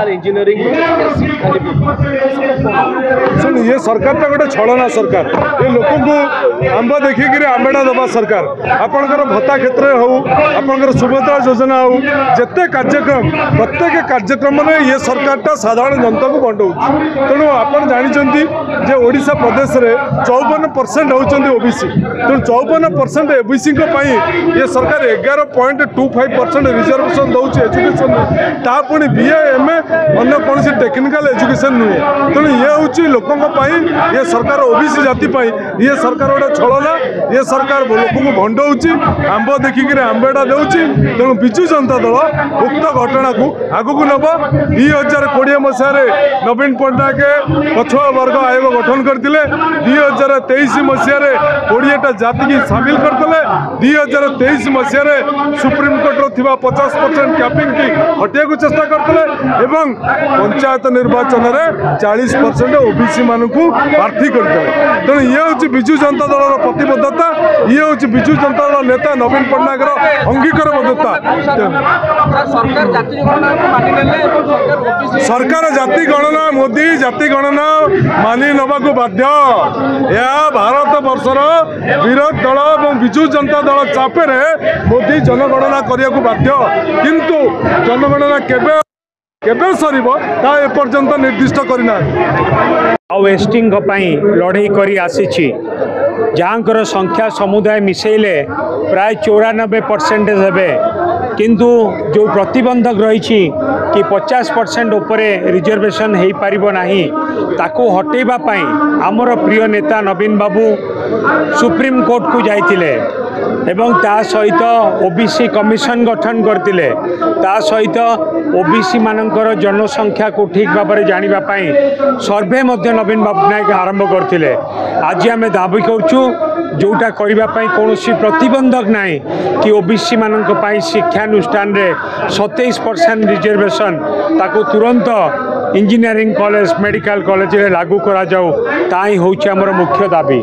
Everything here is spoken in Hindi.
मेडिकल इंजीनियरिंग सुन ये सरकार तो गोटे छलना सरकार ये लोक को आंब देखिक आंबेड़ा दबा सरकार आपणकर भत्ता क्षेत्र हो आपणकर सुभद्रा योजना हो जिते कार्यक्रम प्रत्येक कार्यक्रम में ये सरकार साधारण जनता को बंटाऊ तेणु आप जानते जे ओडिशा प्रदेश में 54% होती ओबीसी तेणु 54% ओबीसी ये सरकार 11.25% रिजर्वेशन दौर एजुकेशन ता पुणी बीए एमए अन्य कौन टेक्निकल एजुकेशन नुहे तेणु ये हूँ लोकों ये सरकार ओबीसी जाति ये सरकार गोटे छलना ये सरकार लोक को भंडाऊँच आंब देखिक आंबेड़ा देउची तेणु विजु जनता दल उक्त घटना को आगू नब 2020 मसीह नवीन पट्टनायक पछुआ वर्ग आयोग गठन करते 2023 मसीह 20टा जाति की सामिल करते 2023 मसीह सुप्रीमकोर्ट 50% कैपिंग की हटिया को चेष्टा करते एवं पंचायत निर्वाचन में 40% ओबीसी मान प्रार्थी करते तेणु ये हूँ विजु जनता दल प्रतिबद्धता ये हूँ विजु जनता दल नेता नवीन पट्टनायक अंगीकारबद्धता सरकार जाति गणना मोदी जाति गणना मानि नवाक बाध्य यह भारत वर्षर विरोध दल और विजु जनता दल चापे मोदी जनगणना करने को बाध्य किंतु जनगणना केबे केबे सरीब ता एपर्यंत निर्दिष्ट करना एसटींग लड़े कर आसी जहाँकर संख्या समुदाय मिसेले प्राय 94% हे किंतु जो प्रतिबंधक रही कि 50% उपरे रिजर्वेशन हो पारिबो नाही ताको हटेबा पाई आमर प्रिय नेता नवीन बाबू सुप्रीम कोर्ट को जाइतिले एवं ता सहित ओबीसी कमिशन गठन करतिले ता सहित ओबीसी मानकर जनसंख्या को ठीक भाव में जानिबा पाई सर्वे मध्य नवीन पट्टनायक आरंभ करतिले आज आम दाबी करछु जोटा करबा पाई कोनोसी प्रतिबंधक नाही कि ओबीसी मानक पाई शिक्षानुष्ठान रे 27% रिजर्वेशन ताको तुरंत इंजीनियरिंग कॉलेज मेडिकल कॉलेज रे लागू करा जाऊ ताई होछि हमर मुख्य दाबी।